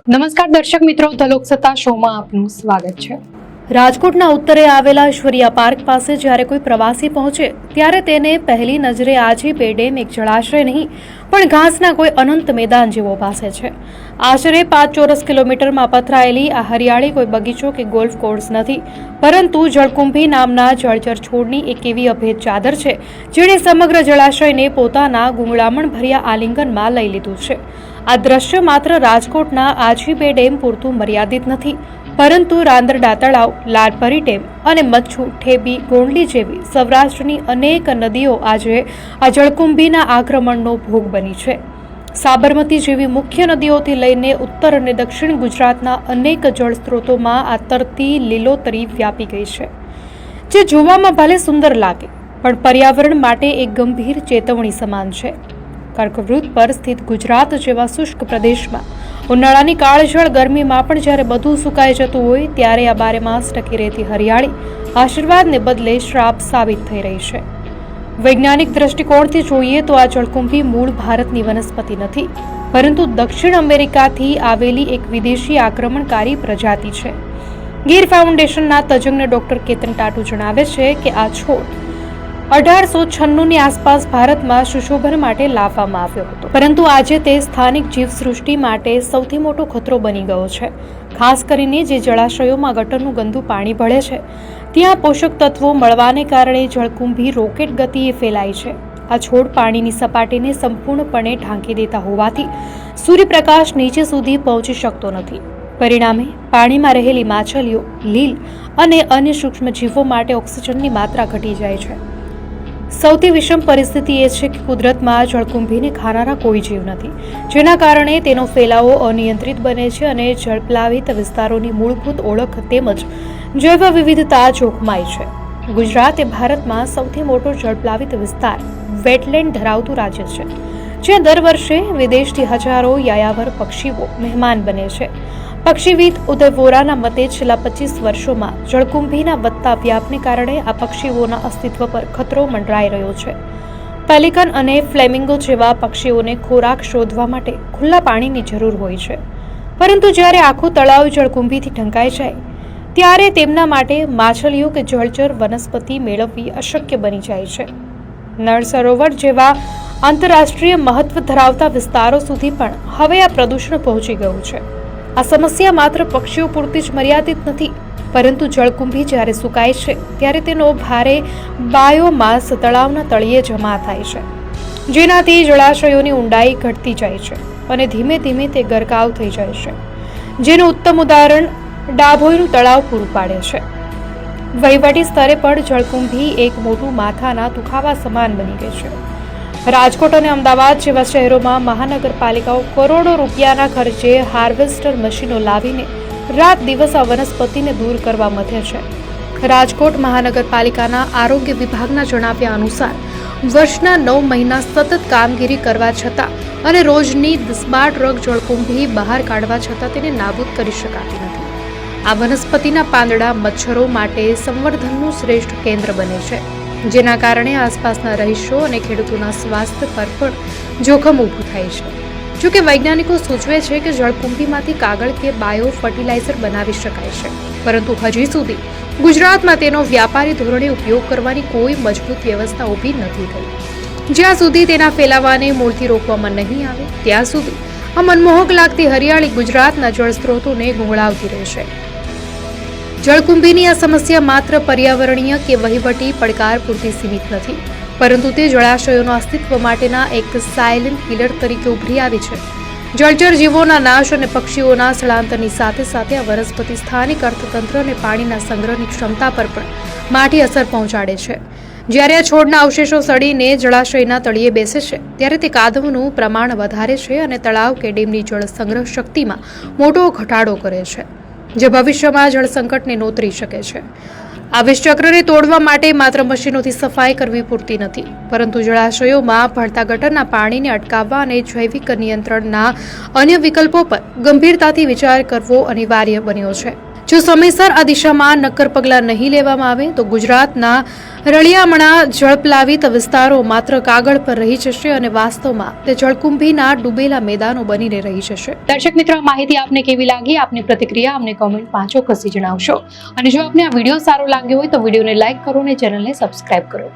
નમસ્કાર દર્શક મિત્રો, ધ લોકસત્તા શોમાં આપનું સ્વાગત છે। રાજકોટના ઉત્તરે આવેલા ઐશ્વર્યા પાર્ક પાસે જ્યારે કોઈ પ્રવાસી પહોંચે ત્યારે તેને પહેલી નજરે આજી બે ડેમ એક જળાશય નહીં પણ ઘાસના કોઈ અનંત મેદાન જેવો ભાસે છે। આશરે 5 ચોરસ કિલોમીટરમાં પથરાયેલી આ હરિયાળી કોઈ બગીચો કે ગોલ્ફ કોર્સ નથી, પરંતુ જળકુંભી નામના જળચર છોડની એક એવી અભેદ ચાદર છે જેણે સમગ્ર જળાશયને પોતાના ગુંગળામણ ભર્યા આલિંગનમાં લઈ લીધું છે। આ દ્રશ્ય માત્ર રાજકોટના આજી બે ડેમ પૂરતું મર્યાદિત નથી, પરંતુ રાંદરડા તળાવ, લાલપરી ડેમ અને મચ્છુ, ઠેબી, ગોંડલી જેવી સૌરાષ્ટ્રની અનેક નદીઓ આજે આ જળકુંભીના આક્રમણનો ભોગ બની છે। સાબરમતી જેવી મુખ્ય નદીઓથી લઈને ઉત્તર અને દક્ષિણ ગુજરાતના અનેક જળસ્ત્રોતોમાં આ તરતી લીલોતરી વ્યાપી ગઈ છે, જે જોવામાં ભલે સુંદર લાગે પણ પર્યાવરણ માટે એક ગંભીર ચેતવણી સમાન છે। કર્કવૃત પર સ્થિત ગુજરાત જેવા શુષ્ક પ્રદેશમાં ઉનાળાની કાળઝાળ ગરમીમાં પણ જ્યારે બધું સુકાઈ જતું હોય ત્યારે આ 12 માસ ટકી રહેતી હરિયાળી આશીર્વાદને બદલે શ્રાપ સાબિત થઈ રહી છે। વૈજ્ઞાનિક દ્રષ્ટિકોણથી જોઈએ તો આ જળકુંભી મૂળ ભારતની વનસ્પતિ નથી, પરંતુ દક્ષિણ અમેરિકાથી આવેલી એક વિદેશી આક્રમણકારી પ્રજાતિ છે। ગીર ફાઉન્ડેશનના તજજ્ઞ ડોક્ટર કેતન ટાટુ જણાવે છે કે આ છોડ 1896ની આસપાસ ભારતમાં સુશોભન માટે લાવવામાં આવ્યો હતો, પરંતુ આજે તે સ્થાનિક જીવસૃષ્ટિ માટે સૌથી મોટો ખતરો બની ગયો છે। ખાસ કરીને જે જળાશયોમાં ગટરનું ગંદુ પાણી ભળે છે ત્યાં પોષક તત્વો મળવાને કારણે જળકુંભી રોકેટ ગતિએ ફેલાય છે। આ છોડ પાણીની સપાટીને સંપૂર્ણપણે ઢાંકી દેતા હોવાથી સૂર્યપ્રકાશ નીચે સુધી પહોંચી શકતો નથી। પરિણામે પાણીમાં રહેલી માછલીઓ, લીલ અને અન્ય સૂક્ષ્મ જીવો માટે ઓક્સિજનની માત્રા ઘટી જાય છે। સૌથી વિષમ પરિસ્થિતિ એ છે કે કુદરતમાં જળકુંભીને ખાનારા કોઈ જીવ નથી, જેના કારણે તેનો ફેલાવો અનિયંત્રિત બને છે અને જળપ્લાવિત વિસ્તારોની મૂળભૂત ઓળખ તેમજ જૈવ વિવિધતા જોખમાય છે। ગુજરાત એ ભારતમાં સૌથી મોટો જળપ્લાવિત વિસ્તાર, વેટલેન્ડ ધરાવતું રાજ્ય છે, જ્યાં દર વર્ષે વિદેશથી હજારો યાયાવર પક્ષીઓ મહેમાન બને છે। પક્ષીવિદ ઉદય વોરાના મતે છેલ્લા 25 વર્ષોમાં જળકુંભીના વધતા વ્યાપને કારણે આ પક્ષીઓના અસ્તિત્વ પર ખતરો મંડરાઈ રહ્યો છે। પેલિકન અને ફ્લેમિંગો જેવા પક્ષીઓને ખોરાક શોધવા માટે ખુલ્લા પાણીની જરૂર હોય છે, પરંતુ જ્યારે આખું તળાવ જળકુંભીથી ઢંકાઈ જાય ત્યારે તેમના માટે માછલીઓ કે જળચર વનસ્પતિ મેળવવી અશક્ય બની જાય છે। નળ સરોવર જેવા આંતરરાષ્ટ્રીય મહત્વ ધરાવતા વિસ્તારો સુધી પણ હવે આ પ્રદૂષણ પહોંચી ગયું છે। આ સમસ્યા માત્ર પક્ષીઓ પૂરતી જ મર્યાદિત નથી, પરંતુ જળકુંભી જ્યારે સુકાય છે ત્યારે તેનો ભારે બાયોમાસ તળાવના તળિયે જમા થાય છે, જેનાથી જળાશયોની ઊંડાઈ ઘટતી જાય છે અને ધીમે ધીમે તે ગરકાવ થઈ જાય છે, જેનું ઉત્તમ ઉદાહરણ ડાભોઈનું તળાવ પૂરું પાડે છે। વહીવટી સ્તરે પણ જળકુંભી એક મોટું માથાના દુખાવા સમાન બની ગઈ છે। રાજકોટ અને અમદાવાદ જેવા શહેરોમાં મહાનગરપાલિકાઓ કરોડો રૂપિયાના ખર્ચે હાર્વેસ્ટર મશીનો લાવીને રાત દિવસ આ વનસ્પતિને દૂર કરવા મથે છે। રાજકોટ મહાનગરપાલિકાના આરોગ્ય વિભાગના જણાવ્યા અનુસાર વર્ષના 9 મહિના સતત કામગીરી કરવા છતાં અને રોજની 10-12 ટ્રક જળકુંભી બહાર કાઢવા છતાં તેને નાબૂદ કરી શકાતી નથી। આ વનસ્પતિના પાંદડા મચ્છરો માટે સંવર્ધનનું શ્રેષ્ઠ કેન્દ્ર બને છે, જેના કારણે આસપાસના રહીશો અને ખેડૂતોના સ્વાસ્થ્ય પર પણ જોખમ ઊભું થાય છે। જોકે વૈજ્ઞાનિકો સૂચવે છે કે જળકુંભીમાંથી કાગળ કે બાયો ફર્ટિલાઇઝર બનાવી શકાય છે, પરંતુ હજી સુધી ગુજરાતમાં તેનો વ્યાપારી ધોરણે ઉપયોગ કરવાની કોઈ મજબૂત વ્યવસ્થા ઊભી નથી થઈ। જ્યાં સુધી તેના ફેલાવાને મૂળથી રોકવામાં નહીં આવે ત્યાં સુધી આ મનમોહક લાગતી હરિયાળી ગુજરાતના જળસ્ત્રોતોને ગુંગળાવતી રહેશે। જળકુંભીની આ સમસ્યા માત્ર પર્યાવરણીય કે વહીવટી પડકાર પૂરતી સીમિત નથી, પરંતુ તે જળાશયોના અસ્તિત્વ માટેના એક સાયલેન્ટ કિલર તરીકે ઉભરી આવી છે। જળચર જીવોના નાશ અને પક્ષીઓના સ્થળાંતરની સાથે સાથે આ વનસ્પતિ સ્થાનિક અર્થતંત્ર અને પાણીના સંગ્રહની ક્ષમતા પર પણ માઠી અસર પહોંચાડે છે। જ્યારે આ છોડના અવશેષો સડીને જળાશયના તળિયે બેસે છે ત્યારે તે કાદવનું પ્રમાણ વધારે છે અને તળાવ કે ડેમની જળ સંગ્રહ શક્તિમાં મોટો ઘટાડો કરે છે, જે ભવિષ્યમાં જળ સંકટને નોતરી શકે છે। આ વિષચક્રને તોડવા માટે માત્ર મશીનોથી સફાઈ કરવી પૂરતી નથી, પરંતુ જળાશયોમાં ભળતા ગટરના પાણીને અટકાવવા અને જૈવિક નિયંત્રણના અન્ય વિકલ્પો પર ગંભીરતાથી વિચાર કરવો અનિવાર્ય બન્યો છે। જો સમયસર આ દિશામાં નક્કર પગલાં નહીં લેવામાં આવે તો ગુજરાતના રળિયામણા જળપ્લાવિત વિસ્તારો માત્ર કાગળ પર રહી જશે અને વાસ્તવમાં તે જળકુંભીના ડૂબેલા મેદાનો બનીને રહી જશે. દર્શક મિત્રો, આ માહિતી આપને કેવી લાગી? આપની પ્રતિક્રિયા અમને કોમેન્ટમાં ચોક્કસથી જણાવશો. અને જો આપને આ વિડીયો સારો લાગ્યો હોય તો વિડીયોને લાઇક કરો અને ચેનલને સબસ્ક્રાઇબ કરો.